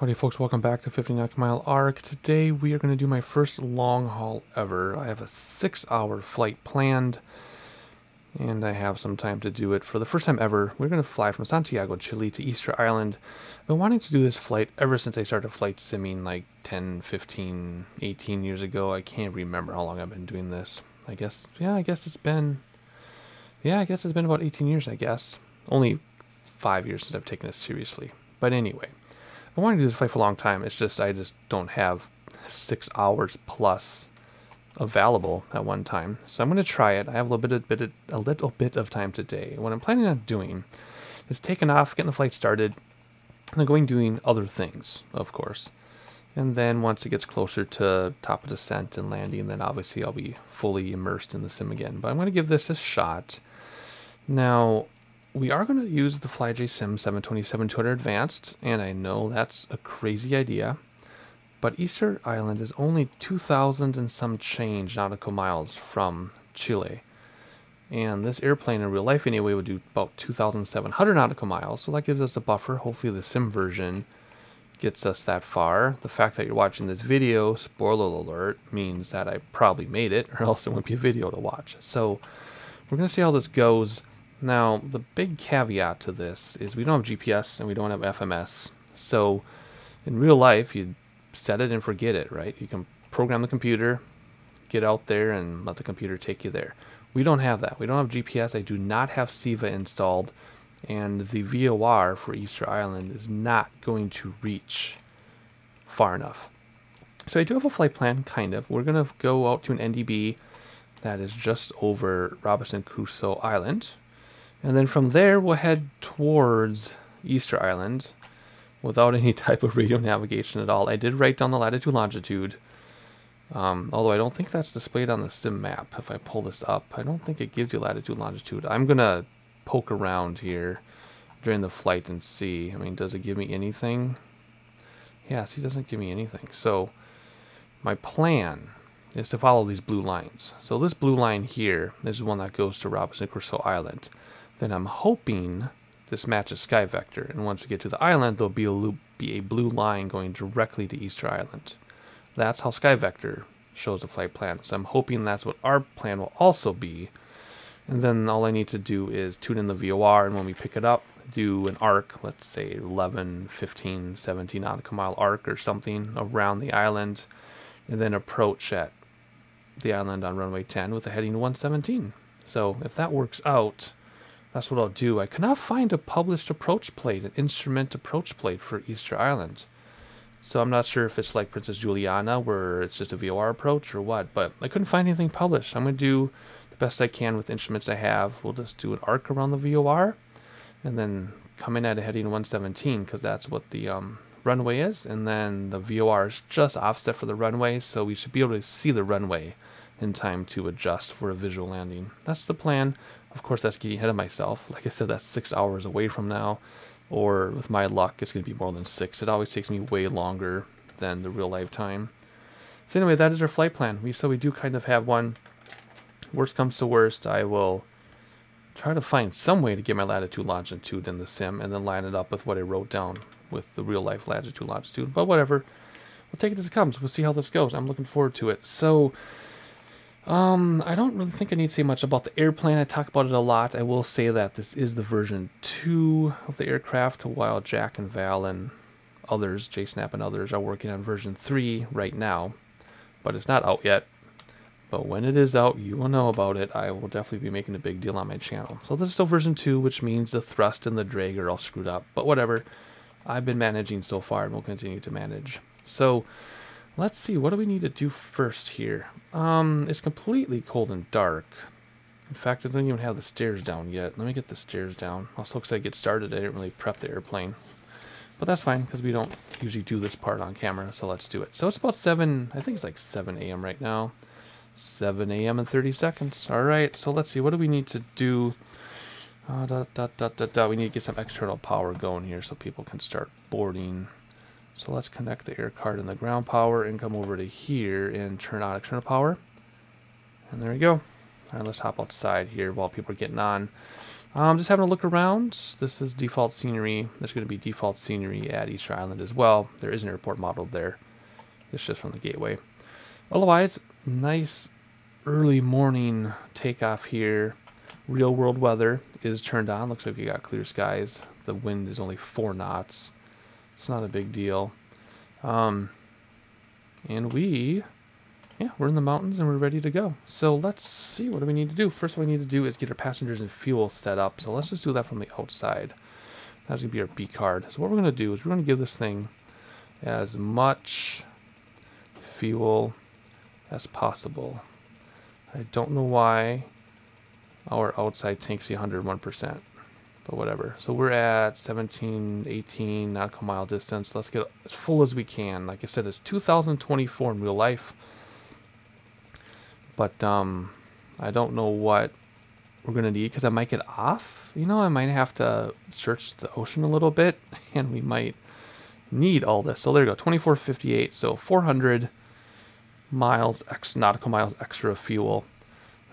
Howdy folks, welcome back to 59 Mile Arc. Today we are going to do my first long haul ever. I have a 6-hour flight planned and I have some time to do it. For the first time ever, we're going to fly from Santiago, Chile to Easter Island. I've been wanting to do this flight ever since I started flight simming like 10, 15, 18 years ago. I can't remember how long I've been doing this. I guess it's been about 18 years, I guess. Only 5 years since I've taken this seriously. But anyway, I wanted to do this flight for a long time. It's just I just don't have 6 hours plus available at one time. So I'm going to try it. I have a little bit of time today. What I'm planning on doing is taking off, getting the flight started, and then doing other things, of course. And then once it gets closer to top of descent and landing, then obviously I'll be fully immersed in the sim again. But I'm going to give this a shot. Now, we are going to use the FlyJSim 727-200 Advanced, and I know that's a crazy idea, but Easter Island is only 2,000 and some change nautical miles from Chile. And this airplane in real life anyway would do about 2,700 nautical miles, so that gives us a buffer. Hopefully the sim version gets us that far. The fact that you're watching this video, spoiler alert, means that I probably made it, or else it wouldn't be a video to watch. So we're going to see how this goes. Now, the big caveat to this is we don't have GPS and we don't have FMS. So in real life, you set it and forget it, right? You can program the computer, get out there and let the computer take you there. We don't have that. We don't have GPS. I do not have SCIP installed, and the VOR for Easter Island is not going to reach far enough. So I do have a flight plan, kind of. We're going to go out to an NDB that is just over Robinson Crusoe Island. And then from there, we'll head towards Easter Island without any type of radio navigation at all. I did write down the latitude longitude, although I don't think that's displayed on the sim map. If I pull this up, I don't think it gives you latitude longitude. I'm going to poke around here during the flight and see. I mean, does it give me anything? Yes, it doesn't give me anything. So my plan is to follow these blue lines. So this blue line here is the one that goes to Robinson Crusoe Island. Then I'm hoping this matches SkyVector, and once we get to the island, there'll be a blue line going directly to Easter Island. That's how SkyVector shows a flight plan. So I'm hoping that's what our plan will also be. And then all I need to do is tune in the VOR, and when we pick it up, do an arc, let's say 11, 15, 17 nautical mile arc or something around the island, and then approach at the island on runway 10 with a heading to 117. So if that works out, that's what I'll do. I cannot find a published approach plate, an instrument approach plate for Easter Island. So I'm not sure if it's like Princess Juliana, where it's just a VOR approach or what, but I couldn't find anything published. I'm going to do the best I can with instruments I have. We'll just do an arc around the VOR and then come in at a heading 117, because that's what the runway is. And then the VOR is just offset for the runway, so we should be able to see the runway in time to adjust for a visual landing. That's the plan. Of course, that's getting ahead of myself. Like I said, that's 6 hours away from now, or with my luck, it's going to be more than 6. It always takes me way longer than the real life time. So anyway, that is our flight plan. So we do kind of have one. Worst comes to worst, I will try to find some way to get my latitude longitude in the sim and then line it up with what I wrote down with the real life latitude longitude. But whatever, we'll take it as it comes. We'll see how this goes. I'm looking forward to it. So I don't really think I need to say much about the airplane. I talk about it a lot. I will say that this is the version 2 of the aircraft, while Jack and Val and others, JSnap and others, are working on version 3 right now. But it's not out yet. But when it is out, you will know about it. I will definitely be making a big deal on my channel. So this is still version 2, which means the thrust and the drag are all screwed up. But whatever. I've been managing so far and will continue to manage. So let's see, what do we need to do first here? It's completely cold and dark. In fact, I don't even have the stairs down yet. Let me get the stairs down. Also, because I get started, I didn't really prep the airplane. But that's fine, because we don't usually do this part on camera, so let's do it. So it's about 7, I think it's like 7 a.m. right now. 7 a.m. and 30 seconds. All right, so let's see, what do we need to do? We need to get some external power going here so people can start boarding. So let's connect the air card and the ground power and come over to here and turn on external power. And there we go. All right, let's hop outside here while people are getting on. Just having a look around. This is default scenery. There's going to be default scenery at Easter Island as well. There is an airport modeled there. It's just from the gateway. Otherwise, nice early morning takeoff here. Real world weather is turned on. Looks like we got clear skies. The wind is only 4 knots. It's not a big deal. And we're in the mountains and we're ready to go. So let's see, what do we need to do? First, what we need to do is get our passengers and fuel set up. So let's just do that from the outside. That's going to be our B card. So what we're going to do is we're going to give this thing as much fuel as possible. I don't know why our outside tanks the 101%, but whatever. So we're at 17, 18 nautical mile distance. Let's get as full as we can. Like I said, it's 2024 in real life. But I don't know what we're going to need because I might get off. You know, I might have to search the ocean a little bit and we might need all this. So there you go, 2458. So 400 miles, nautical miles extra fuel.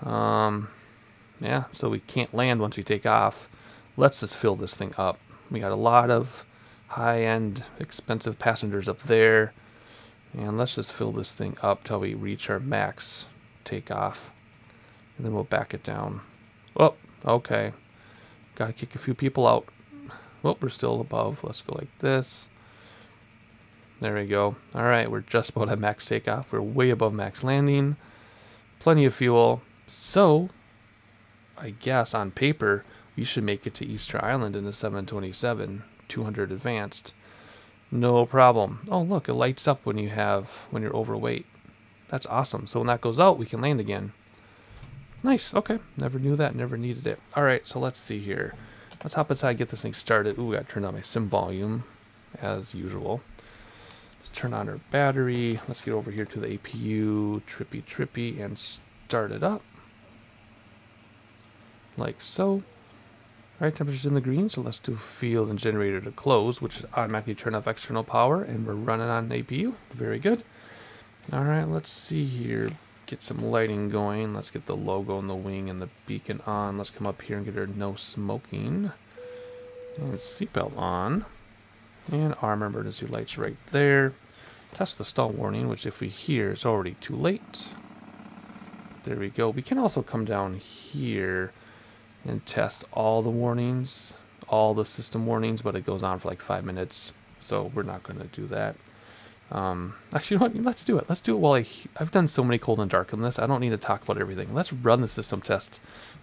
Yeah, so we can't land once we take off. Let's just fill this thing up. We got a lot of high-end, expensive passengers up there. And let's just fill this thing up till we reach our max takeoff. And then we'll back it down. Oh, okay. Got to kick a few people out. Well, we're still above. Let's go like this. There we go. All right, we're just about at max takeoff. We're way above max landing. Plenty of fuel. So, I guess on paper, we should make it to Easter Island in the 727, 200 advanced. No problem. Oh, look, it lights up when you're overweight. That's awesome. So when that goes out, we can land again. Nice. Okay. Never knew that. Never needed it. All right. So let's see here. Let's hop inside, get this thing started. Ooh, I got to turn on my sim volume as usual. Let's turn on our battery. Let's get over here to the APU, trippy, and start it up. Like so. All right, temperature's in the green, so let's do field and generator to close, which automatically turn off external power, and we're running on APU. Very good. All right, let's see here. Get some lighting going. Let's get the logo on the wing and the beacon on. Let's come up here and get our no smoking. And seatbelt on. And arm emergency lights right there. Test the stall warning, which if we hear, it's already too late. There we go. We can also come down here and test all the warnings, all the system warnings, but it goes on for like 5 minutes. So we're not going to do that. Actually, you know what? Let's do it. Let's do it while I've done so many cold and dark on this. I don't need to talk about everything. Let's run the system test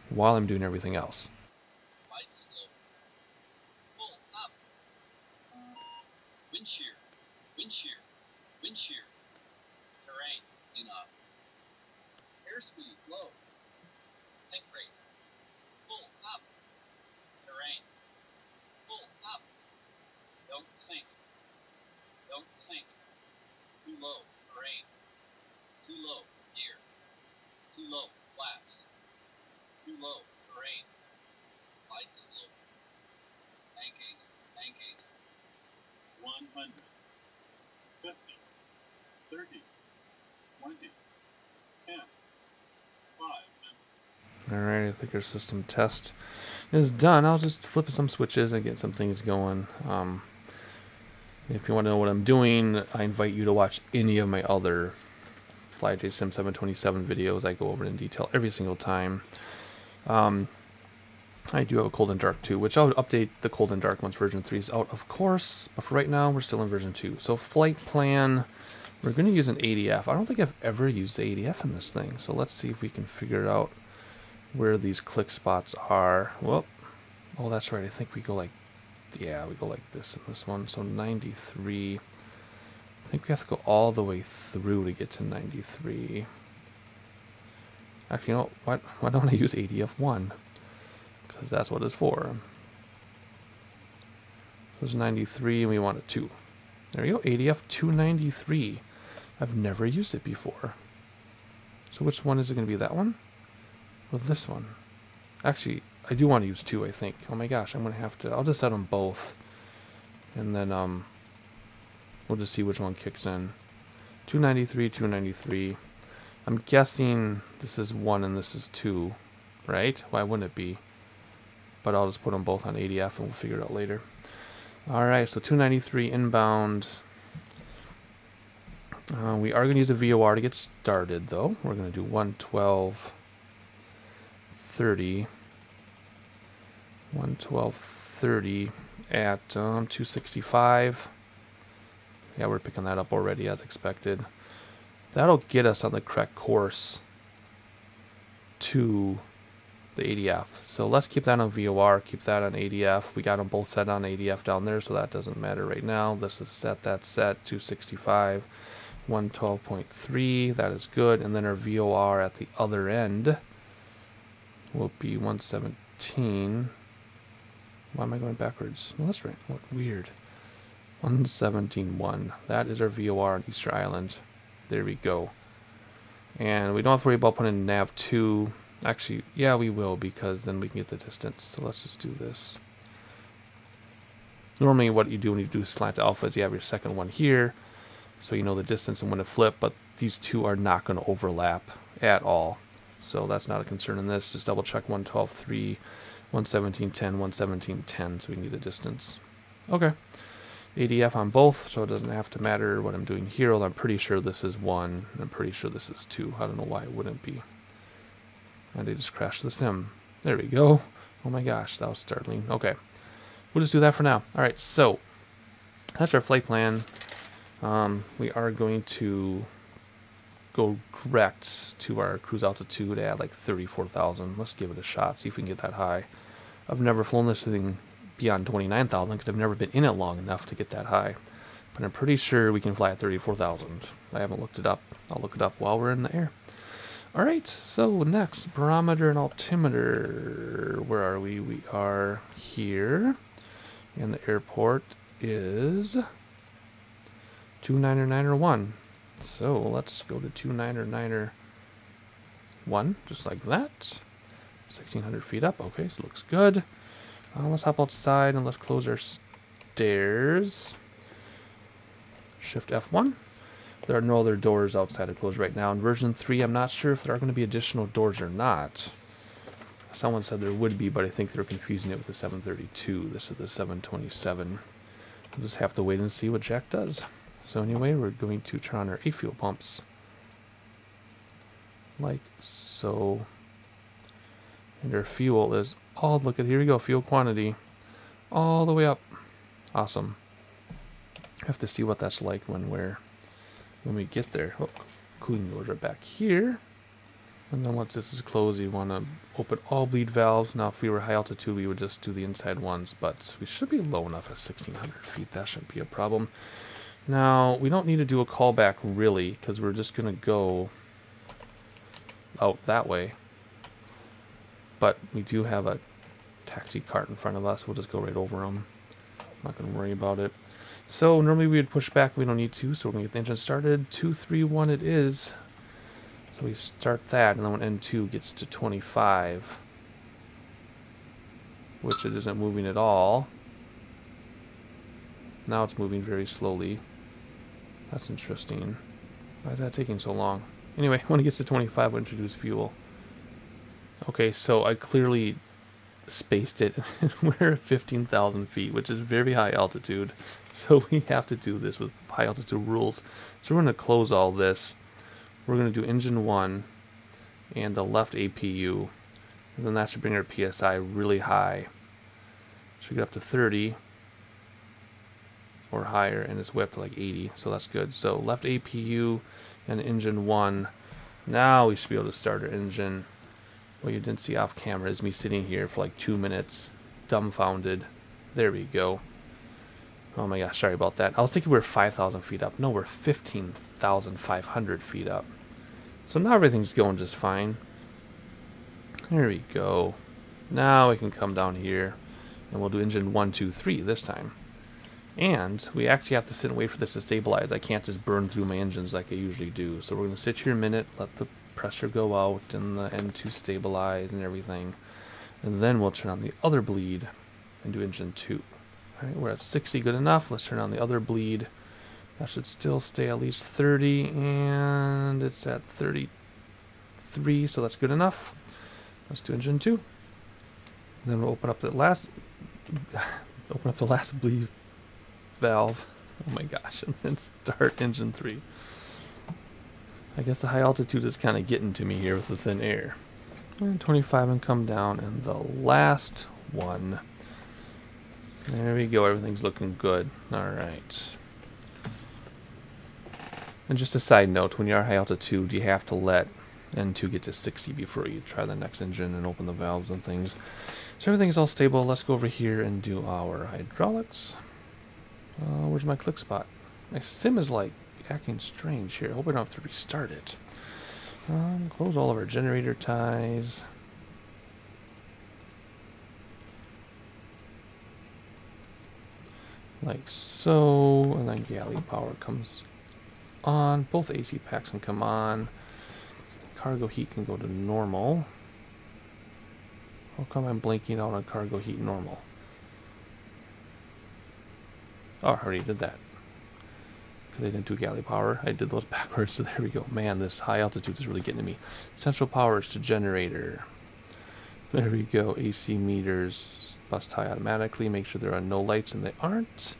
while I'm doing everything else. Wind shear, terrain enough, airspeed low, sink rate, full up, terrain, full up, don't sink, too low, terrain, too low, gear, too low, flaps, too low, terrain, light slope, banking, 100. 50, 30, 20, 10, 5. Alright, I think our system test is done. I'll just flip some switches and get some things going. If you want to know what I'm doing, I invite you to watch any of my other FlyJSim 727 videos. I go over it in detail every single time. I do have a cold and dark too, which I'll update the cold and dark once version 3 is out, of course. But for right now, we're still in version 2. So flight plan, we're going to use an ADF. I don't think I've ever used the ADF in this thing. So let's see if we can figure out where these click spots are. Well, oh, that's right. I think we go like, yeah, we go like this in this one. So 93. I think we have to go all the way through to get to 93. Actually, you know what? Why don't I use ADF 1? Because that's what it's for. So it's 93 and we want a 2. There we go, ADF 293. I've never used it before. So which one is it going to be, that one? Or this one? Actually, I do want to use 2, I think. Oh my gosh, I'm going to have to, I'll just set them both. And then we'll just see which one kicks in. 293, 293. I'm guessing this is 1 and this is 2, right? Why wouldn't it be? but I'll just put them both on ADF and we'll figure it out later. Alright, so 293 inbound. We are going to use a VOR to get started, though. We're going to do 112.30. 112.30 at 265. Yeah, we're picking that up already as expected. That'll get us on the correct course to the ADF. So let's keep that on VOR, keep that on ADF. We got them both set on ADF down there, so that doesn't matter right now. This is set, that's set, 265, 112.3, that is good. And then our VOR at the other end will be 117. Why am I going backwards? No, that's right. What weird. 117.1. That is our VOR on Easter Island. There we go. And we don't have to worry about putting in nav 2. Actually, yeah, we will, because then we can get the distance. So let's just do this. Normally what you do when you do slant alpha is you have your second one here, so you know the distance and when to flip, but these two are not going to overlap at all. So that's not a concern in this. Just double check 112.3, 117.10, 117.10, so we can get the distance. Okay. ADF on both, so it doesn't have to matter what I'm doing here. Well, I'm pretty sure this is 1, and I'm pretty sure this is 2. I don't know why it wouldn't be. And I just crashed the sim. There we go. Oh my gosh, that was startling. Okay, we'll just do that for now. Alright, so that's our flight plan. We are going to go direct to our cruise altitude at like 34,000. Let's give it a shot, see if we can get that high. I've never flown this thing beyond 29,000 because I've never been in it long enough to get that high. But I'm pretty sure we can fly at 34,000. I haven't looked it up. I'll look it up while we're in the air. Alright, so next, barometer and altimeter. Where are we? We are here. And the airport is 29901. So let's go to 29901, just like that. 1,600 feet up. Okay, so it looks good. Let's hop outside and let's close our stairs. Shift F1. There are no other doors outside to close right now. In version 3, I'm not sure if there are going to be additional doors or not. Someone said there would be, but I think they're confusing it with the 732. This is the 727. We'll just have to wait and see what Jack does. So anyway, we're going to turn on our A-fuel pumps. Like so. And our fuel is all, look at, here we go, fuel quantity. All the way up. Awesome. Have to see what that's like when we get there. Oh, cooling doors are back here. And then once this is closed, you want to open all bleed valves. Now if we were high altitude, we would just do the inside ones, but we should be low enough at 1,600 feet. That shouldn't be a problem. Now, we don't need to do a callback really, because we're just going to go out that way. But we do have a taxi cart in front of us. We'll just go right over them. I'm not going to worry about it. So normally we would push back. We don't need to, so we're going to get the engine started. 231 it is. So we start that, and then when N2 gets to 25, which it isn't moving at all. Now it's moving very slowly. That's interesting. Why is that taking so long? Anyway, when it gets to 25, we'll introduce fuel. Okay, so I clearly spaced it. We're at 15,000 feet, which is very high altitude. So we have to do this with high altitude rules. So we're going to close all this. We're going to do engine 1 and the left APU. And then that should bring our PSI really high. Should get up to 30 or higher, and it's way up to like 80, so that's good. So left APU and engine 1. Now we should be able to start our engine. What you didn't see off camera is me sitting here for like 2 minutes, dumbfounded. There we go. Oh my gosh, sorry about that. I was thinking we were 5,000 feet up. No, we're 15,500 feet up. So now everything's going just fine. There we go. Now we can come down here, and we'll do engine 1, 2, 3 this time. And we actually have to sit and wait for this to stabilize. I can't just burn through my engines like I usually do. So we're going to sit here a minute, let the pressure go out and the N2 stabilize and everything. And then we'll turn on the other bleed and do engine 2. Alright, we're at 60, good enough. Let's turn on the other bleed. That should still stay at least 30, and it's at 33, so that's good enough. Let's do engine 2. And then we'll open up the last bleed valve. Oh my gosh, and then start engine 3. I guess the high altitude is kind of getting to me here with the thin air. And 25 and come down, and the last one. There we go, everything's looking good. Alright. And just a side note, when you are high altitude, you have to let N2 get to 60 before you try the next engine and open the valves and things. So everything's all stable. Let's go over here and do our hydraulics. Where's my click spot? My sim is like acting strange here. I hope I don't have to restart it. Close all of our generator ties. Like so, and then galley power comes on. Both AC packs can come on. Cargo heat can go to normal. How come I'm blinking out on cargo heat normal? Oh, I already did that. Because I didn't do galley power. I did those backwards, so there we go. Man, this high altitude is really getting to me. Central power is to generator. There we go. AC meters bust high automatically. Make sure there are no lights, and they aren't.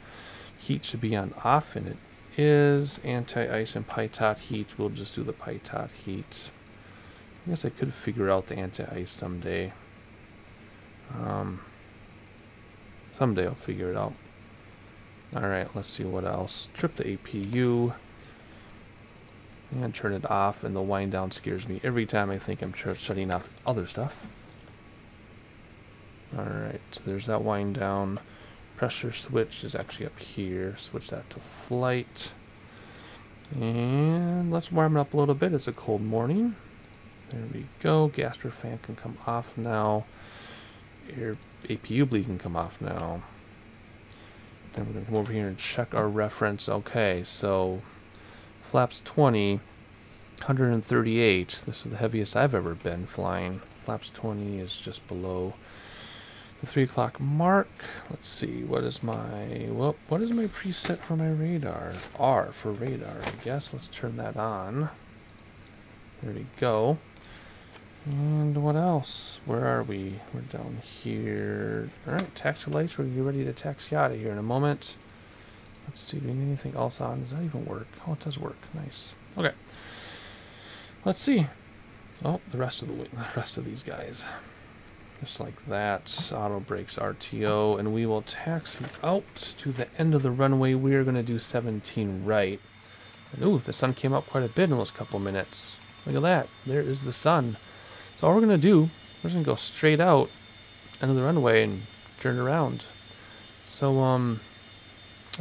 Heat should be on off, and it is. Anti-ice and pitot heat. We'll just do the pitot heat. I guess I could figure out the anti-ice someday. Someday I'll figure it out. Alright, let's see what else. Trip the APU. And turn it off, and the wind down scares me every time I think I'm shutting off other stuff. Alright, so there's that wind down. Pressure switch is actually up here. Switch that to flight. And let's warm it up a little bit. It's a cold morning. There we go. Gas fan can come off now. Air APU bleed can come off now. Then we're going to come over here and check our reference. Okay, so flaps 20, 138. This is the heaviest I've ever been flying. Flaps 20 is just below the 3 o'clock mark. Let's see, what is my preset for my radar? R for radar, I guess. Let's turn that on. There we go. And what else? Where are we? We're down here. Alright, taxi lights. We're going to get ready to taxi out of here in a moment. Let's see, do we need anything else on? Does that even work? Oh, it does work. Nice. Okay. Let's see. Oh, the rest of these guys. Just like that. Auto brakes RTO. And we will taxi out to the end of the runway. We are going to do 17 right. And ooh, the sun came up quite a bit in those couple minutes. Look at that. There is the sun. So all we're going to do, we're just going to go straight out end of the runway and turn around. So, I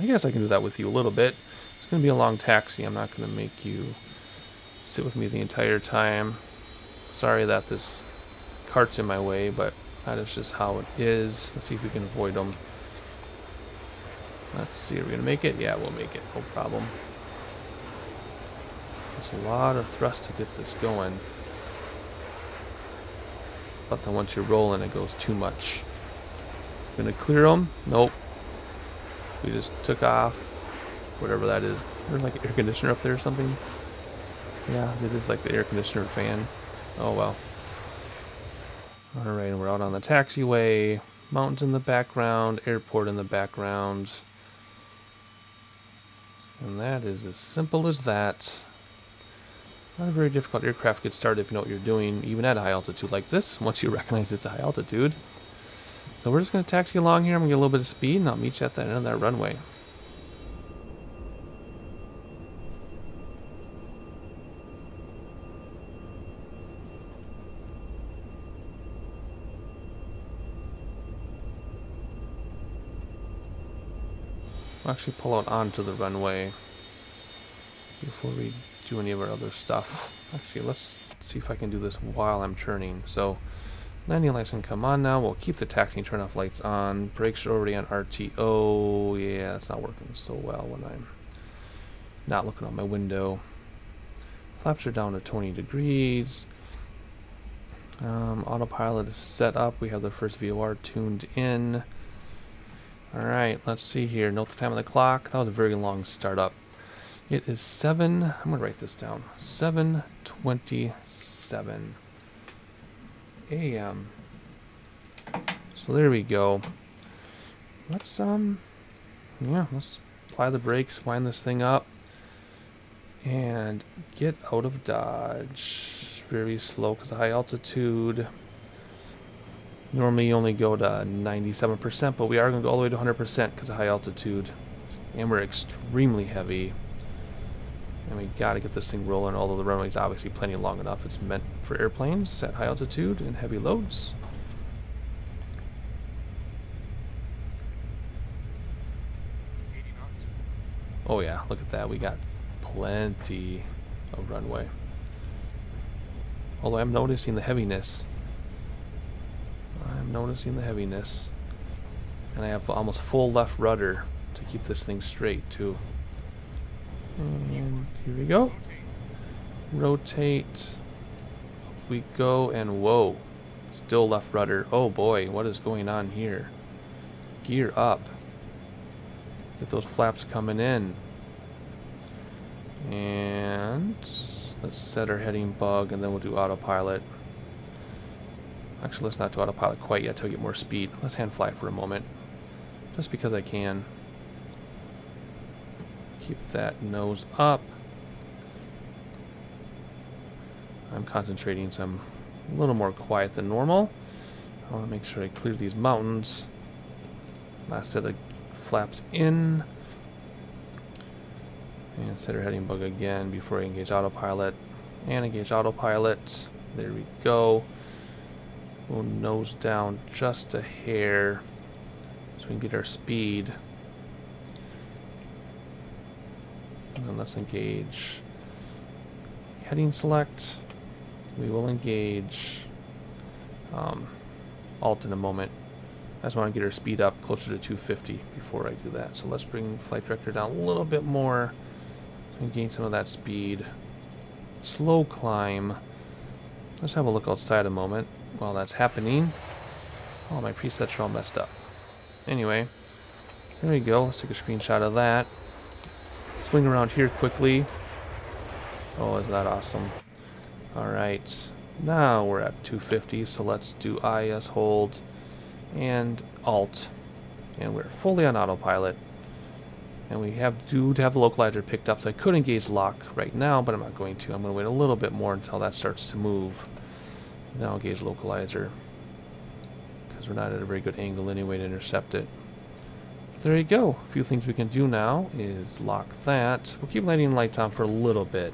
guess I can do that with you a little bit. It's going to be a long taxi. I'm not going to make you sit with me the entire time. Sorry that this cart's in my way, but that is just how it is. Let's see if we can avoid them. Let's see, are we going to make it? Yeah, we'll make it. No problem. There's a lot of thrust to get this going. But then once you're rolling, it goes too much. Gonna clear them? Nope. We just took off. Whatever that is. There's like an air conditioner up there or something. Yeah, it is like the air conditioner fan. Oh well. Alright, we're out on the taxiway. Mountains in the background. Airport in the background. And that is as simple as that. Not a very difficult aircraft gets started if you know what you're doing, even at a high altitude like this, once you recognize it's a high altitude. So we're just going to taxi along here. I'm going to get a little bit of speed, and I'll meet you at the end of that runway. We'll actually pull out onto the runway before we do any of our other stuff. Actually, let's see if I can do this while I'm turning. So, landing lights can come on now. We'll keep the taxi and turn off lights on. Brakes are already on RTO. Yeah, it's not working so well when I'm not looking out my window. Flaps are down to 20 degrees. Autopilot is set up. We have the first VOR tuned in. Alright, let's see here. Note the time on the clock. That was a very long startup. It is I'm going to write this down, 7:27 a.m. So there we go. Let's let's apply the brakes, wind this thing up, and get out of dodge. Very slow because of high altitude. Normally you only go to 97%, but we are going to go all the way to 100% because of high altitude. And we're extremely heavy. And we got to get this thing rolling, although the runway is obviously plenty long enough. It's meant for airplanes at high altitude and heavy loads. Oh yeah, look at that. We got plenty of runway. Although I'm noticing the heaviness. I'm noticing the heaviness. And I have almost full left rudder to keep this thing straight too. And here we go. Rotate. Up we go, and whoa. Still left rudder. Oh boy, what is going on here? Gear up. Get those flaps coming in. And let's set our heading bug, and then we'll do autopilot. Actually, let's not do autopilot quite yet till we get more speed. Let's hand fly for a moment. Just because I can. Keep that nose up. I'm concentrating, so I'm a little more quiet than normal. I want to make sure I clear these mountains. Last set of flaps in. And set our heading bug again before I engage autopilot. And engage autopilot. There we go. We'll nose down just a hair so we can get our speed. And then let's engage heading select. We will engage alt in a moment. I just want to get our speed up closer to 250 before I do that. So let's bring flight director down a little bit more so we can gain some of that speed. Slow climb. Let's have a look outside a moment while that's happening. Oh, my presets are all messed up. Anyway, there we go. Let's take a screenshot of that. Swing around here quickly. Oh, isn't that awesome? Alright, now we're at 250, so let's do IS hold and Alt. And we're fully on autopilot. And we have to have the localizer picked up, so I could engage lock right now, but I'm not going to. I'm going to wait a little bit more until that starts to move. Then I'll engage localizer, because we're not at a very good angle anyway to intercept it. There you go. A few things we can do now is lock that. We'll keep landing lights on for a little bit.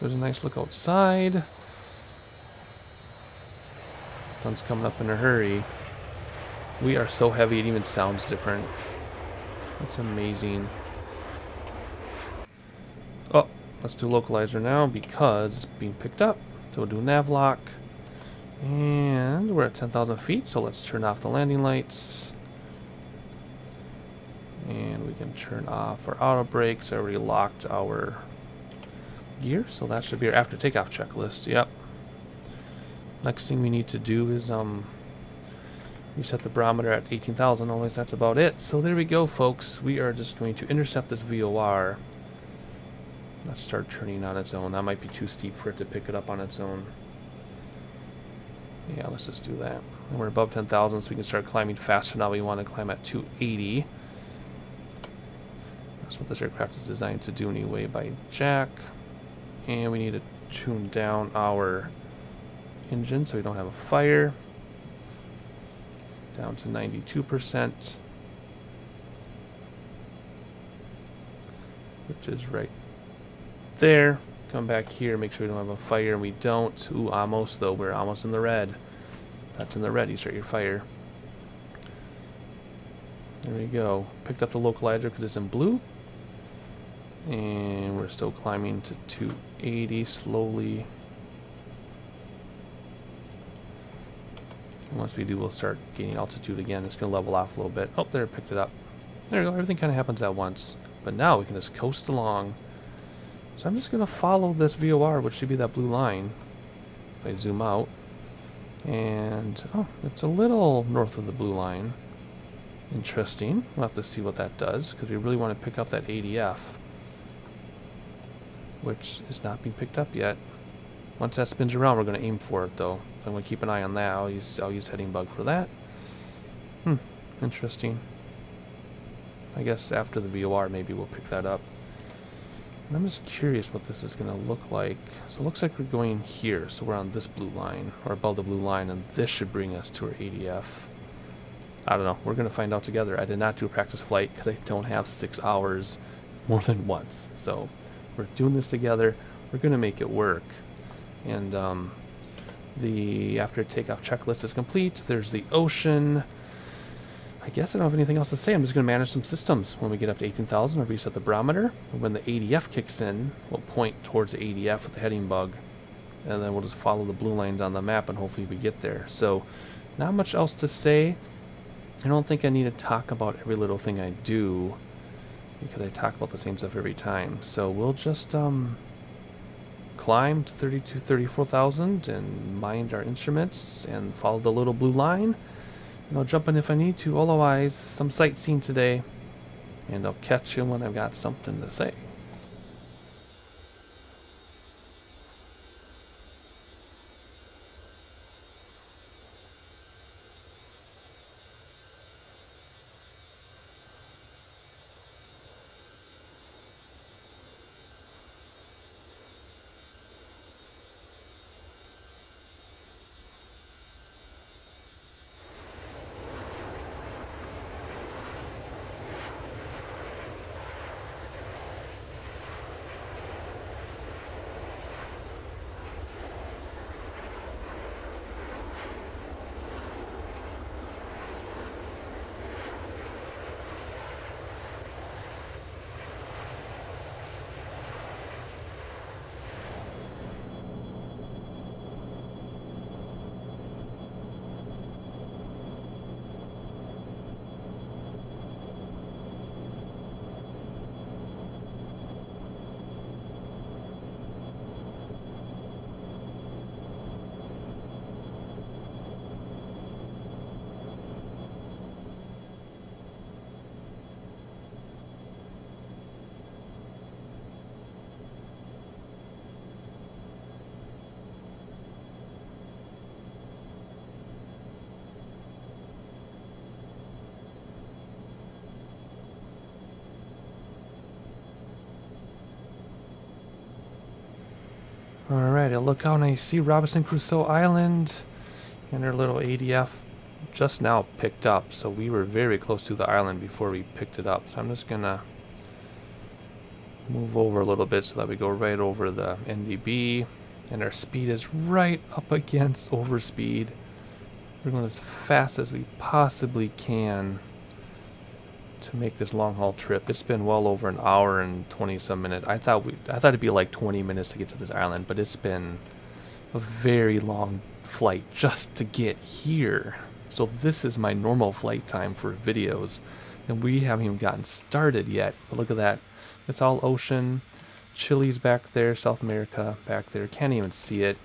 There's a nice look outside. Sun's coming up in a hurry. We are so heavy it even sounds different. That's amazing. Oh, let's do localizer now because it's being picked up. So we'll do nav lock. And we're at 10,000 feet, so let's turn off the landing lights. And we can turn off our auto brakes. I already locked our gear, so that should be our after takeoff checklist. Yep. Next thing we need to do is reset the barometer at 18,000. Always, that's about it. So there we go, folks. We are just going to intercept this VOR. Let's start turning on its own. That might be too steep for it to pick it up on its own. Yeah, let's just do that. And we're above 10,000, so we can start climbing faster now. We want to climb at 280. That's what this aircraft is designed to do anyway by Jack. And we need to tune down our engine so we don't have a fire. Down to 92%. Which is right there. Come back here, make sure we don't have a fire, and we don't. Ooh, almost though. We're almost in the red. That's in the red. You start your fire. There we go. Picked up the localizer because it's in blue. And we're still climbing to 280 slowly. And once we do, we'll start gaining altitude again. It's going to level off a little bit. Oh, there, it picked it up. There we go. Everything kind of happens at once. But now we can just coast along. So I'm just going to follow this VOR, which should be that blue line. If I zoom out. And, oh, it's a little north of the blue line. Interesting. We'll have to see what that does, because we really want to pick up that ADF. Which is not being picked up yet. Once that spins around, we're going to aim for it, though. So I'm going to keep an eye on that. I'll use heading bug for that. Interesting. I guess after the VOR maybe we'll pick that up. And I'm just curious what this is going to look like. So it looks like we're going here. So we're on this blue line, or above the blue line, and this should bring us to our ADF. I don't know. We're going to find out together. I did not do a practice flight because I don't have 6 hours more than once. So we're doing this together. We're going to make it work. And the after takeoff checklist is complete. There's the ocean. I guess I don't have anything else to say. I'm just going to manage some systems. When we get up to 18,000, we'll reset the barometer. And when the ADF kicks in, we'll point towards the ADF with the heading bug. And then we'll just follow the blue lines on the map, and hopefully we get there. So not much else to say. I don't think I need to talk about every little thing I do, because I talk about the same stuff every time. So we'll just climb to 34,000 and mind our instruments and follow the little blue line. And I'll jump in if I need to. Otherwise, some sightseeing today, and I'll catch you when I've got something to say. Alright, I look out and I see Robinson Crusoe Island, and our little ADF just now picked up, so we were very close to the island before we picked it up. So I'm just gonna move over a little bit so that we go right over the NDB, and our speed is right up against overspeed. We're going as fast as we possibly can to make this long haul trip. It's been well over an hour and 20 some minutes. I thought it'd be like 20 minutes to get to this island, but it's been a very long flight just to get here. So this is my normal flight time for videos, and we haven't even gotten started yet. But look at that. It's all ocean. Chile's back there, South America back there. Can't even see it.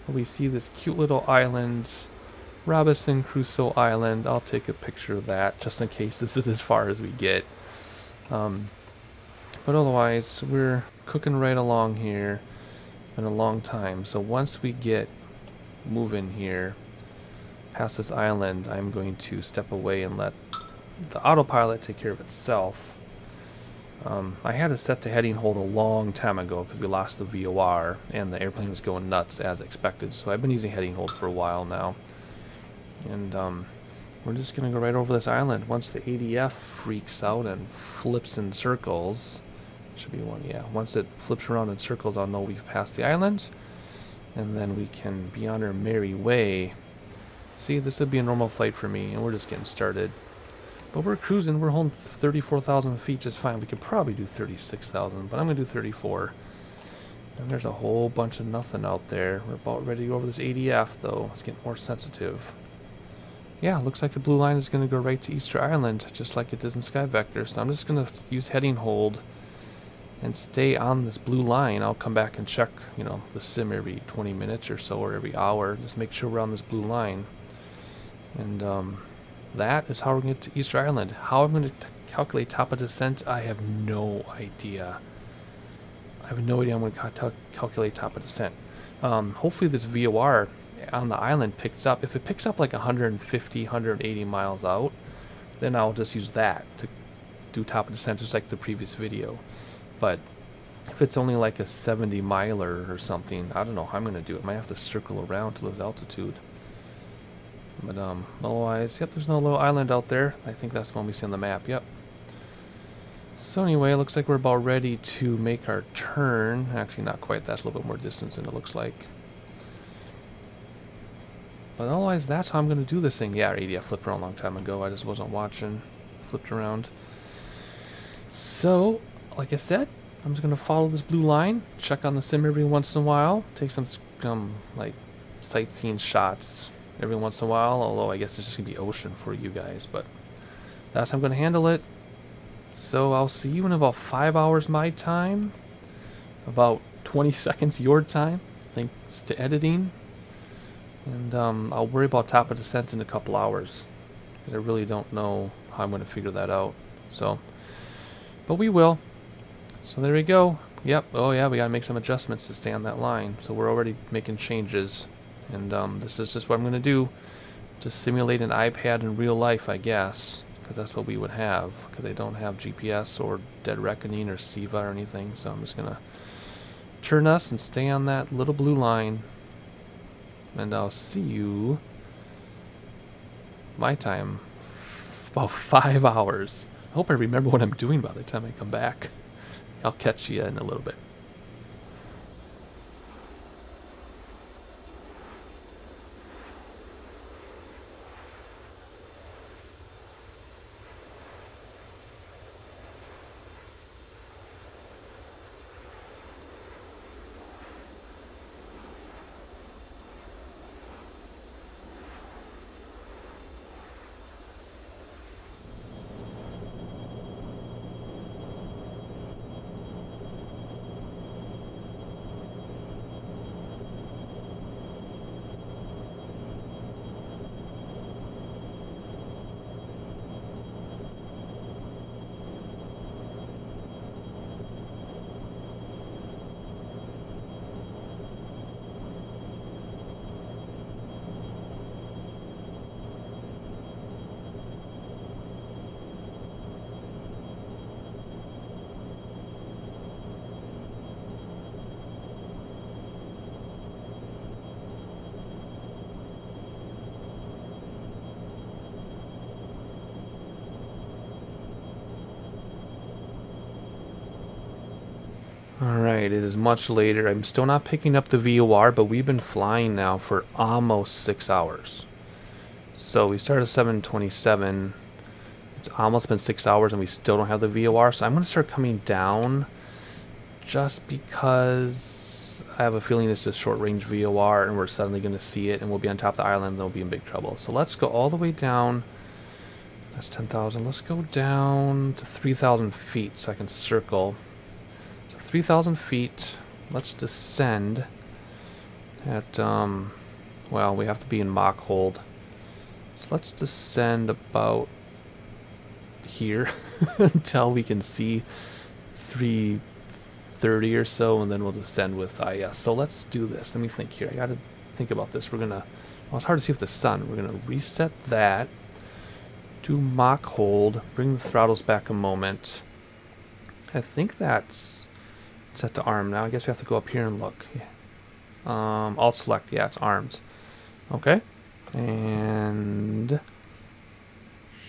But we see this cute little island, Robinson Crusoe Island. I'll take a picture of that just in case this is as far as we get. But otherwise, we're cooking right along here in a long time. So once we get moving here past this island, I'm going to step away and let the autopilot take care of itself. I had it set to heading hold a long time ago because we lost the VOR and the airplane was going nuts as expected. So I've been using heading hold for a while now. And we're just going to go right over this island. Once the ADF freaks out and flips in circles, should be one, yeah. Once it flips around in circles, I'll know we've passed the island. And then we can be on our merry way. See, this would be a normal flight for me, and we're just getting started. But we're cruising. We're holding 34,000 feet just fine. We could probably do 36,000, but I'm going to do 34. And there's a whole bunch of nothing out there. We're about ready to go over this ADF, though. It's getting more sensitive. Yeah, looks like the blue line is going to go right to Easter Island, just like it does in SkyVector. So I'm just going to use heading hold and stay on this blue line. I'll come back and check, you know, the sim every 20 minutes or so, or every hour. Just make sure we're on this blue line. And that is how we're going to get to Easter Island. How I'm going to calculate top of descent, I have no idea. I have no idea I'm going to calculate top of descent. Hopefully this VOR on the island picks up, if it picks up like 150, 180 miles out, then I'll just use that to do top of descent just like the previous video. But if it's only like a 70 miler or something, I don't know how I'm going to do it. Might have to circle around to the altitude. But otherwise, yep, there's no little island out there. I think that's the one we see on the map, yep. So anyway, it looks like we're about ready to make our turn. Actually, not quite. That's a little bit more distance than it looks like. But otherwise, that's how I'm going to do this thing. Yeah, I flipped around a long time ago. I just wasn't watching. Flipped around. So, like I said, I'm just going to follow this blue line, check on the sim every once in a while, take some like sightseeing shots every once in a while, although I guess it's just going to be ocean for you guys, but that's how I'm going to handle it. So I'll see you in about 5 hours my time, about 20 seconds your time, thanks to editing, and I'll worry about top of descent in a couple hours, because I really don't know how I'm going to figure that out, so, but we will. So there we go. Yep. Oh yeah, we gotta make some adjustments to stay on that line. So we're already making changes, and this is just what I'm gonna do. Just simulate an iPad in real life, I guess, because that's what we would have. Because they don't have GPS or Dead Reckoning or SIVA or anything. So I'm just gonna turn us and stay on that little blue line, and I'll see you my time about 5 hours. I hope I remember what I'm doing by the time I come back. I'll catch you in a little bit. Alright, it is much later. I'm still not picking up the VOR, but we've been flying now for almost 6 hours. So we started at 7:27. It's almost been 6 hours and we still don't have the VOR. So I'm going to start coming down just because I have a feeling it's a short range VOR and we're suddenly going to see it and we'll be on top of the island and we'll be in big trouble. So let's go all the way down. That's 10,000. Let's go down to 3,000 feet so I can circle. 3,000 feet. Let's descend at, well, we have to be in Mach hold. So let's descend about here until we can see 330 or so, and then we'll descend with IS. So let's do this. Let me think here. I got to think about this. We're going to, well, it's hard to see with the sun. We're going to reset that, do Mach hold, bring the throttles back a moment. I think that's set to arm now. I guess we have to go up here and look. Alt select. Yeah, it's arms. Okay. And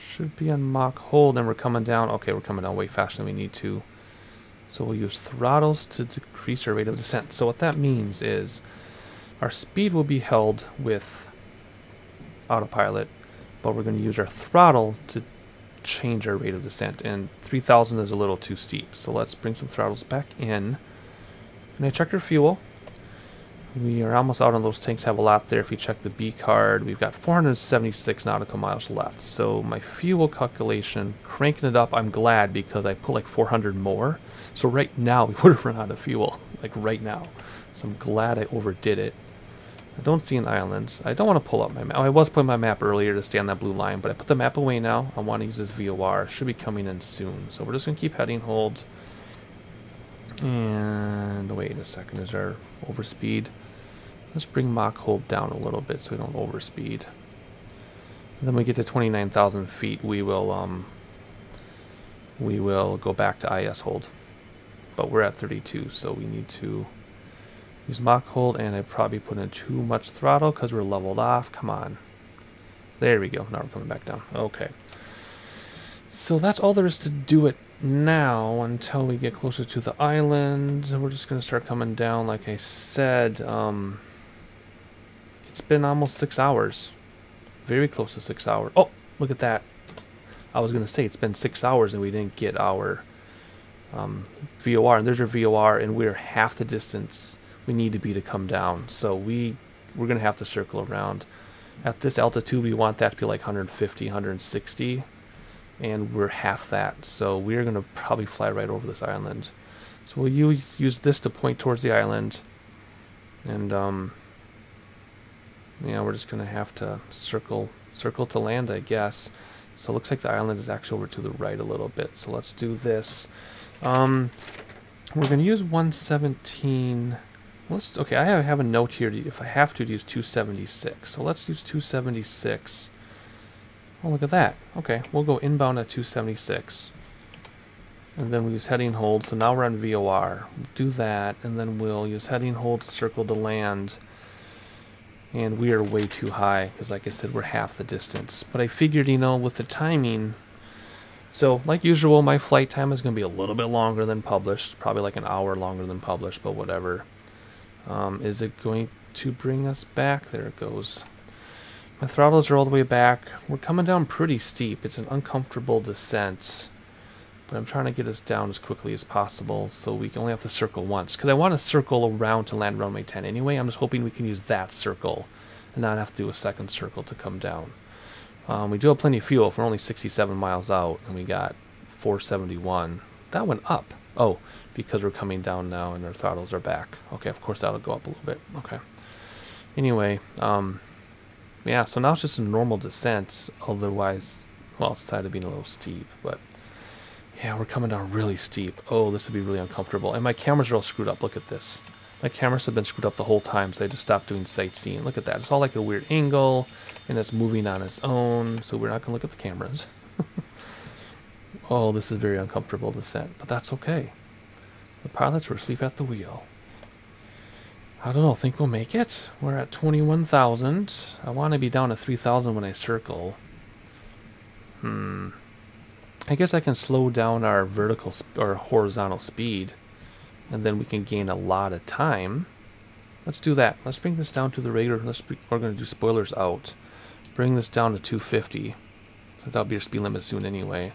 should be on Mach hold, and we're coming down. Okay, we're coming down way faster than we need to. So we'll use throttles to decrease our rate of descent. So what that means is our speed will be held with autopilot, but we're going to use our throttle to change our rate of descent, and 3,000 is a little too steep, so let's bring some throttles back in. And I checked our fuel. We are almost out on those tanks, have a lot there. If you check the B card, we've got 476 nautical miles left. So my fuel calculation, cranking it up, I'm glad because I put like 400 more. So right now we would have run out of fuel, like right now. So I'm glad I overdid it. I don't see an island. I don't want to pull up my map. I was putting my map earlier to stay on that blue line, but I put the map away now. I want to use this VOR. Should be coming in soon. So we're just going to keep heading, hold. And wait a second. Is our overspeed? Let's bring Mach hold down a little bit so we don't overspeed. And then we get to 29,000 feet, we will go back to IS hold. But we're at 32, so we need to use Mach hold, and I probably put in too much throttle because we're leveled off. Come on. There we go. Now we're coming back down. Okay. So that's all there is to do it now until we get closer to the island. We're just going to start coming down. Like I said, it's been almost 6 hours. Very close to 6 hours. Oh, look at that. I was going to say it's been 6 hours and we didn't get our VOR. And there's our VOR, and we're half the distance we need to be to come down. So we're going to have to circle around. At this altitude, we want that to be like 150, 160. And we're half that. So we're going to probably fly right over this island. So we'll use this to point towards the island. And, yeah, we're just going to have to circle to land, I guess. So it looks like the island is actually over to the right a little bit. So let's do this. We're going to use 117. Okay, I have a note here if I have to use 276. So let's use 276. Oh, look at that. Okay, we'll go inbound at 276. And then we use heading hold. So now we're on VOR. We'll do that, and then we'll use heading hold to circle to land. And we are way too high because, like I said, we're half the distance. But I figured, you know, with the timing... So, like usual, my flight time is going to be a little bit longer than published. Probably like an hour longer than published, but whatever. Is it going to bring us back? There it goes. My throttles are all the way back. We're coming down pretty steep. It's an uncomfortable descent. But I'm trying to get us down as quickly as possible so we can only have to circle once. Because I want to circle around to land runway 10 anyway. I'm just hoping we can use that circle and not have to do a second circle to come down. We do have plenty of fuel. If we're only 67 miles out and we got 471. That went up. Oh, because we're coming down now and our throttles are back. Okay, of course that'll go up a little bit. Okay. Anyway, yeah, so now it's just a normal descent. Otherwise, well, outside of being a little steep, but yeah, we're coming down really steep. Oh, this would be really uncomfortable. And my cameras are all screwed up. Look at this. My cameras have been screwed up the whole time, so I just stopped doing sightseeing. Look at that. It's all like a weird angle, and it's moving on its own, so we're not going to look at the cameras. Oh, this is very uncomfortable descent, but that's okay. The pilots were asleep at the wheel. I don't know. Think we'll make it? We're at 21,000. I want to be down at 3,000 when I circle. I guess I can slow down our vertical or horizontal speed, and then we can gain a lot of time. Let's do that. Let's bring this down to the regular. We're going to do spoilers out. Bring this down to 250. That'll be your speed limit soon anyway.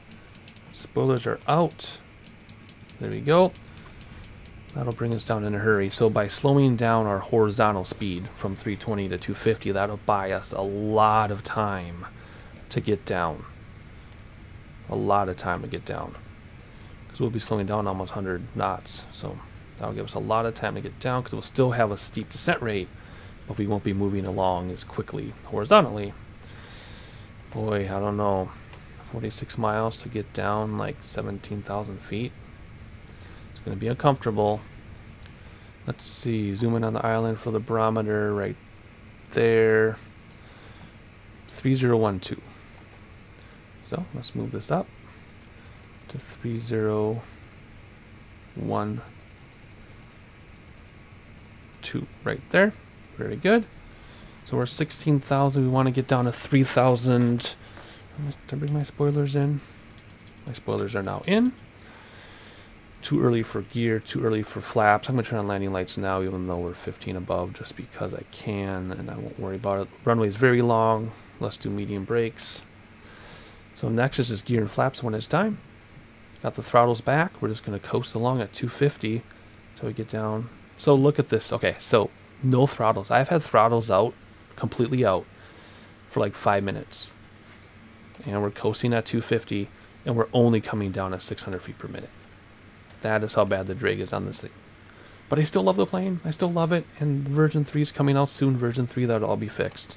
Spoilers are out. There we go. That'll bring us down in a hurry. So by slowing down our horizontal speed from 320 to 250, that'll buy us a lot of time to get down. A lot of time to get down. Because we'll be slowing down almost 100 knots. So that'll give us a lot of time to get down because we'll still have a steep descent rate, but we won't be moving along as quickly horizontally. Boy, I don't know. 46 miles to get down like 17,000 feet. It's going to be uncomfortable. Let's see. Zoom in on the island for the barometer right there. 3012. So let's move this up to 3012 right there. Very good. So we're 16,000. We want to get down to 3,000. To bring my spoilers in. My spoilers are now in. Too early for gear, too early for flaps. I'm going to turn on landing lights now, even though we're 15 above, just because I can, and I won't worry about it. Runway is very long. Let's do medium brakes. So next is just gear and flaps when it's time. Got the throttles back. We're just going to coast along at 250 until we get down. So look at this. Okay, so no throttles. I've had throttles out, completely out, for like 5 minutes. And we're coasting at 250, and we're only coming down at 600 feet per minute. That is how bad the drag is on this thing. But I still love the plane. I still love it. And version 3 is coming out soon. Version 3, that'll all be fixed.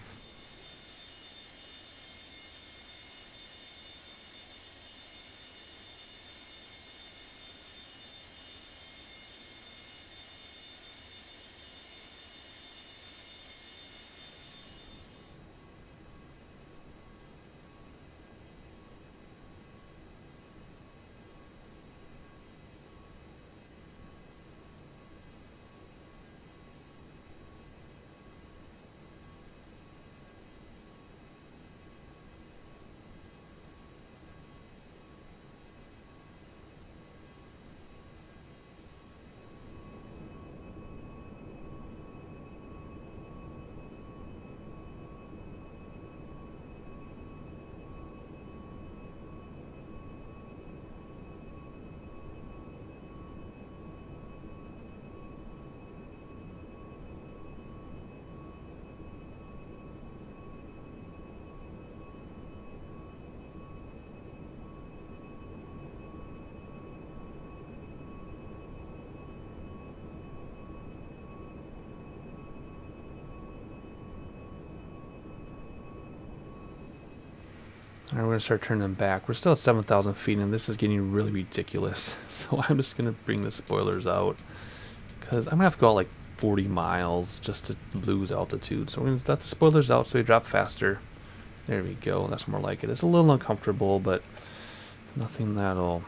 Alright, we're going to start turning them back. We're still at 7,000 feet, and this is getting really ridiculous. So I'm just going to bring the spoilers out, because I'm going to have to go out like 40 miles just to lose altitude. So we're going to let the spoilers out so we drop faster. There we go. That's more like it. It's a little uncomfortable, but nothing that'll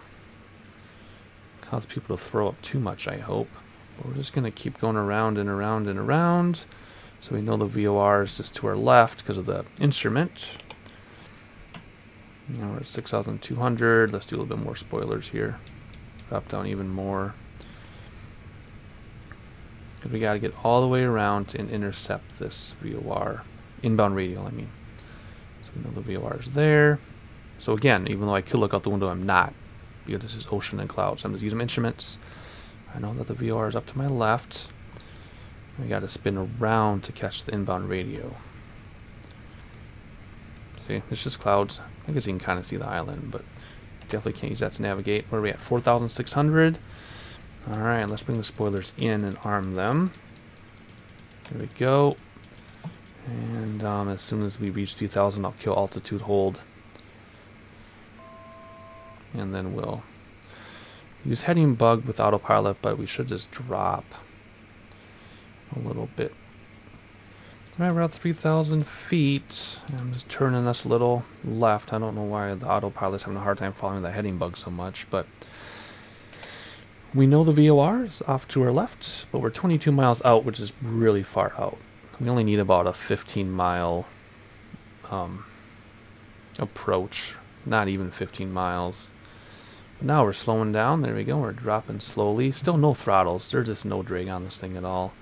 cause people to throw up too much, I hope. But we're just going to keep going around and around and around. So we know the VOR is just to our left because of the instrument. Now we're at 6,200. Let's do a little bit more spoilers here. Drop down even more. Because we got to get all the way around and intercept this VOR. Inbound radial, I mean. So we know the VOR is there. So again, even though I could look out the window, I'm not. Because this is ocean and clouds. So I'm just using instruments. I know that the VOR is up to my left. I got to spin around to catch the inbound radio. See, it's just clouds. I guess you can kind of see the island, but definitely can't use that to navigate. Where are we at? 4,600. Alright, let's bring the spoilers in and arm them. There we go. And as soon as we reach 3,000, I'll kill altitude hold. And then we'll use heading bug with autopilot, but we should just drop a little bit. Alright, we're at 3,000 feet. I'm just turning us a little left. I don't know why the autopilot's having a hard time following the heading bug so much, but we know the VOR is off to our left, but we're 22 miles out, which is really far out. We only need about a 15-mile approach, not even 15 miles. But now we're slowing down. There we go. We're dropping slowly. Still no throttles. There's just no drag on this thing at all.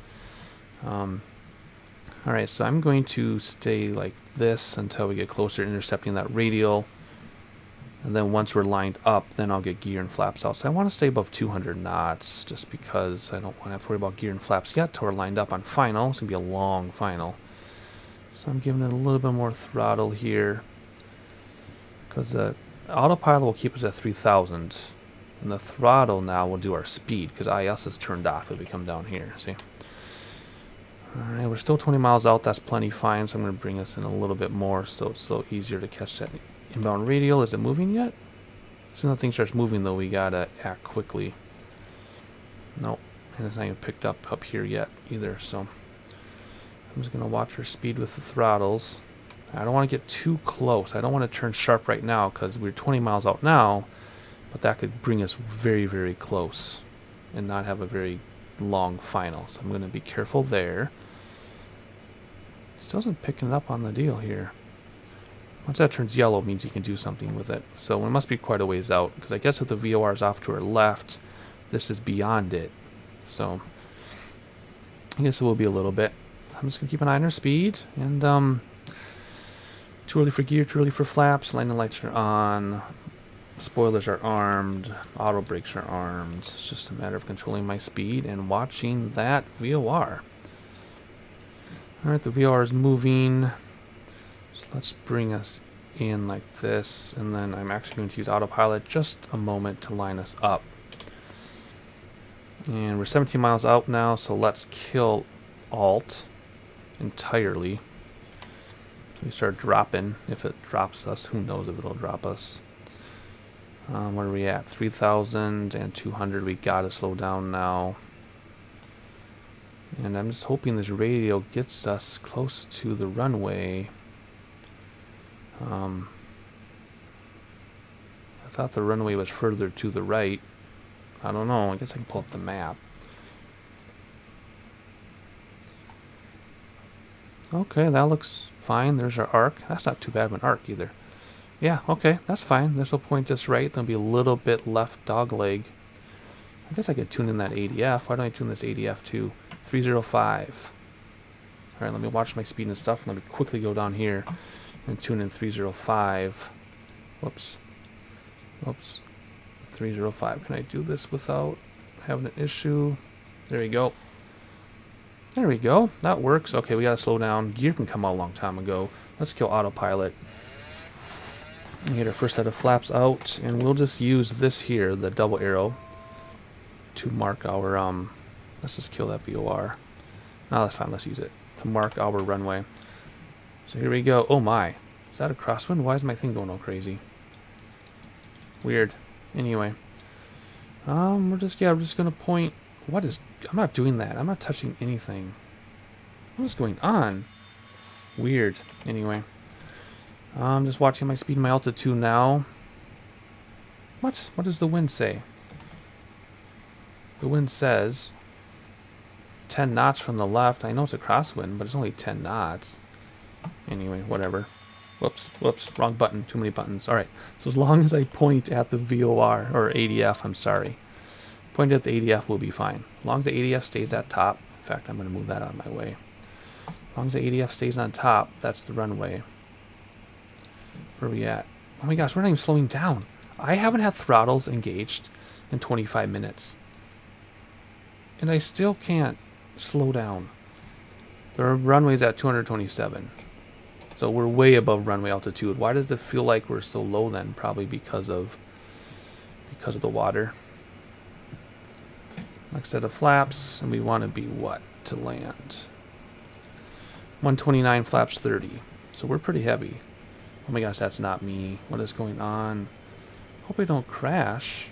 Alright, so I'm going to stay like this until we get closer to intercepting that radial. And then once we're lined up, then I'll get gear and flaps out. So I want to stay above 200 knots just because I don't want to have to worry about gear and flaps yet till we're lined up on final. It's going to be a long final. So I'm giving it a little bit more throttle here, because the autopilot will keep us at 3,000. And the throttle now will do our speed, because IS is turned off as we come down here. See? Alright, we're still 20 miles out. That's plenty fine, so I'm going to bring us in a little bit more so it's so easier to catch that inbound radial. Is it moving yet? As soon as the thing starts moving, though, we got to act quickly. Nope, and it's not even picked up here yet either, so I'm just going to watch our speed with the throttles. I don't want to get too close. I don't want to turn sharp right now because we're 20 miles out now, but that could bring us very, very close and not have a very long final. So I'm going to be careful there. Still isn't picking up on the deal here. Once that turns yellow, it means you can do something with it. So it must be quite a ways out, because I guess if the VOR is off to our left, this is beyond it. So I guess it will be a little bit. I'm just going to keep an eye on our speed. And too early for gear, too early for flaps. Landing lights are on. Spoilers are armed. Auto brakes are armed. It's just a matter of controlling my speed and watching that VOR. Alright, the VOR is moving. So let's bring us in like this. And then I'm actually going to use autopilot just a moment to line us up. And we're 17 miles out now, so let's kill alt entirely. So we start dropping. If it drops us, who knows if it'll drop us. Where are we at? 3,200. We gotta slow down now. And I'm just hoping this radio gets us close to the runway. I thought the runway was further to the right. I don't know. I guess I can pull up the map. Okay, that looks fine. There's our arc. That's not too bad of an arc either. Yeah, okay, that's fine. This will point us right. There'll be a little bit left dog leg. I guess I could tune in that ADF. Why don't I tune this ADF to 305? Alright, let me watch my speed and stuff. Let me quickly go down here and tune in 305. Whoops. Whoops. 305. Can I do this without having an issue? There we go. There we go. That works. Okay, we gotta slow down. Gear can come out a long time ago. Let's kill autopilot. We get our first set of flaps out, and we'll just use this here, the double arrow, to mark our, let's just kill that VOR. No, that's fine, let's use it, to mark our runway. So here we go. Oh my. Is that a crosswind? Why is my thing going all crazy? Weird. Anyway. We're just gonna point. What is... I'm not doing that. I'm not touching anything. What is going on? Weird. Anyway. I'm just watching my speed and my altitude now. What? What does the wind say? The wind says 10 knots from the left. I know it's a crosswind, but it's only 10 knots. Anyway, whatever. Whoops, whoops, wrong button. Too many buttons. Alright, so as long as I point at the VOR, or ADF, I'm sorry. Point at the ADF will be fine. As long as the ADF stays at top. In fact, I'm going to move that out of my way. As long as the ADF stays on top, that's the runway. Where are we at? Oh my gosh, we're not even slowing down. I haven't had throttles engaged in 25 minutes. And I still can't slow down. The runway's at 227. So we're way above runway altitude. Why does it feel like we're so low then? Probably because of the water. Next set of flaps, and we want to be what to land? 129 flaps 30. So we're pretty heavy. Oh my gosh, that's not me. What is going on? Hope I don't crash.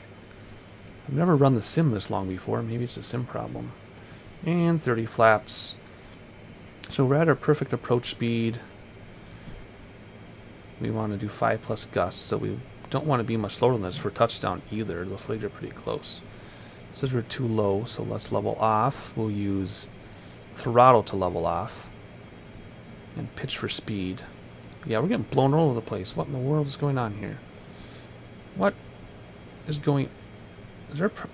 I've never run the sim this long before. Maybe it's a sim problem. And 30 flaps. So we're at our perfect approach speed. We want to do 5 plus gusts, so we don't want to be much slower than this for touchdown either. The flags are pretty close. It says we're too low, so let's level off. We'll use throttle to level off. And pitch for speed. Yeah, we're getting blown all over the place. What in the world is going on here? What is going...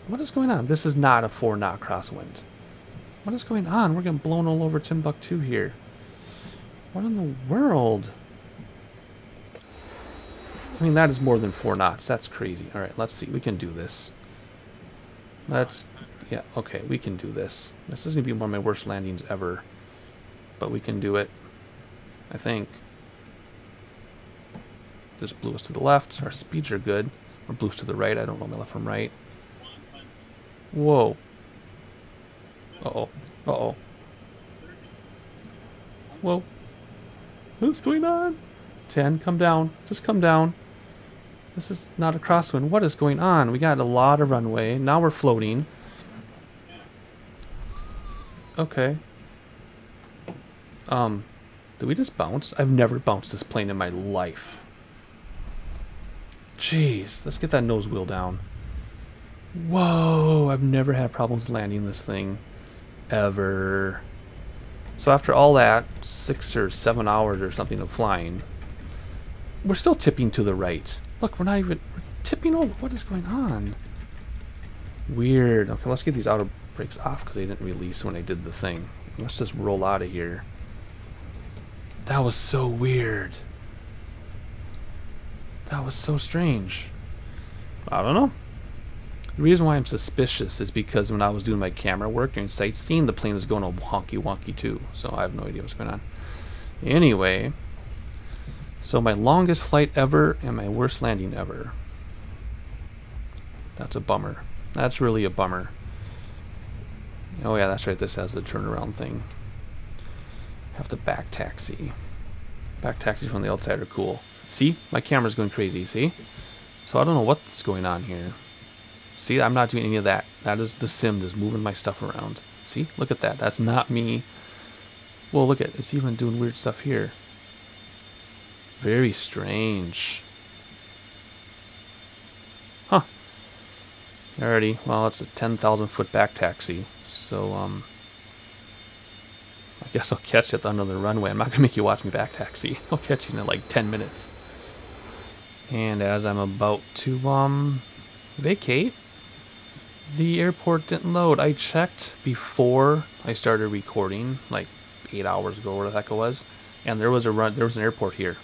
what is going on? This is not a 4-knot crosswind. What is going on? We're getting blown all over Timbuktu here. What in the world? I mean, that is more than 4 knots. That's crazy. Alright, let's see. We can do this. Let's... yeah, okay, we can do this. This is going to be one of my worst landings ever. But we can do it. I think. This blew us to the left. Our speeds are good. Or blew us to the right. I don't know my left from right. Whoa. Uh-oh. Uh-oh. Whoa. What's going on? 10, come down. Just come down. This is not a crosswind. What is going on? We got a lot of runway. Now we're floating. Okay. Did we just bounce? I've never bounced this plane in my life. Jeez. Let's get that nose wheel down. Whoa. I've never had problems landing this thing. Ever. So after all that, 6 or 7 hours or something of flying, we're still tipping to the right. Look, we're not even... we're tipping over. What is going on? Weird. Okay, let's get these auto brakes off because they didn't release when I did the thing. Let's just roll out of here. That was so weird. That was so strange. I don't know. The reason why I'm suspicious is because when I was doing my camera work during sightseeing, the plane was going all wonky wonky too. So I have no idea what's going on. Anyway, so my longest flight ever and my worst landing ever. That's a bummer. That's really a bummer. Oh yeah, that's right. This has the turnaround thing. Have to back taxi. Back taxis from the outside are cool. See? My camera's going crazy, see? So I don't know what's going on here. See, I'm not doing any of that. That is the sim just moving my stuff around. See? Look at that. That's not me. Well, look at it. It's even doing weird stuff here. Very strange. Huh. Alrighty. Well, it's a 10,000 foot back taxi. So, I guess I'll catch you at the end of the runway. I'm not going to make you watch me back taxi. I'll catch you in like 10 minutes. And as I'm about to, vacate, the airport didn't load. I checked before I started recording, like 8 hours ago, where the heck it was, and there was an airport here.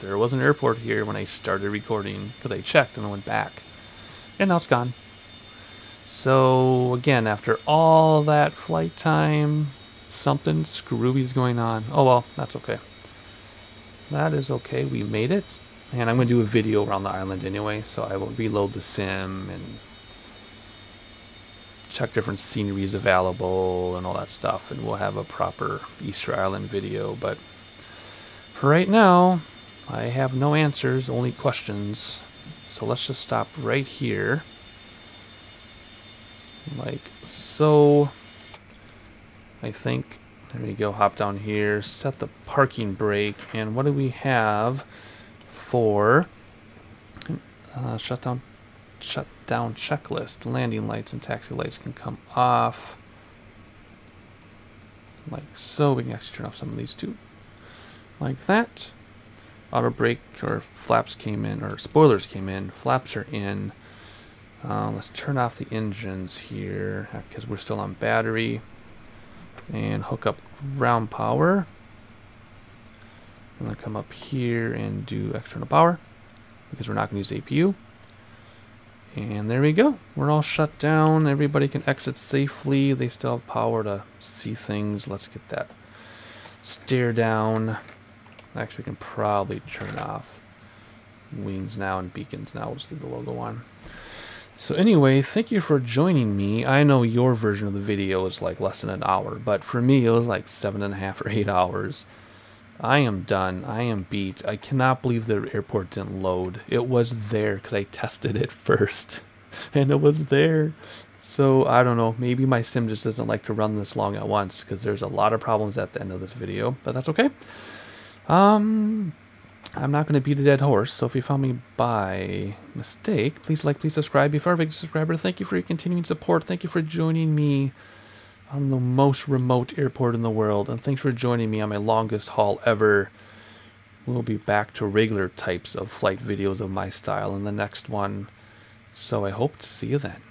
There was an airport here when I started recording, because I checked and I went back. And now it's gone. So, again, after all that flight time, something screwy's going on. Oh well, that's okay. That is okay, we made it. And I'm going to do a video around the island anyway, so I will reload the sim and check different sceneries available and all that stuff, and we'll have a proper Easter Island video. But for right now, I have no answers, only questions. So let's just stop right here. Like so. I think, there we go, hop down here, set the parking brake, and what do we have for shutdown checklist? Landing lights and taxi lights can come off. Like so. We can actually turn off some of these too. Like that. Auto brake or flaps came in, or spoilers came in. Flaps are in. Let's turn off the engines here because we're still on battery. And hook up ground power. And then come up here and do external power because we're not going to use APU. And there we go. We're all shut down. Everybody can exit safely. They still have power to see things. Let's get that stare down. Actually, we can probably turn off wings now and beacons now. We'll just leave the logo on. So anyway, thank you for joining me. I know your version of the video is like less than an hour, but for me it was like 7.5 or 8 hours. I am done. I am beat. I cannot believe the airport didn't load. It was there because I tested it first, and it was there. So I don't know. Maybe my sim just doesn't like to run this long at once because there's a lot of problems at the end of this video, but that's okay. I'm not going to beat a dead horse, so if you found me by mistake, please like, please subscribe. Before I make a subscriber, thank you for your continuing support. Thank you for joining me on the most remote airport in the world, and thanks for joining me on my longest haul ever. We'll be back to regular types of flight videos of my style in the next one, so I hope to see you then.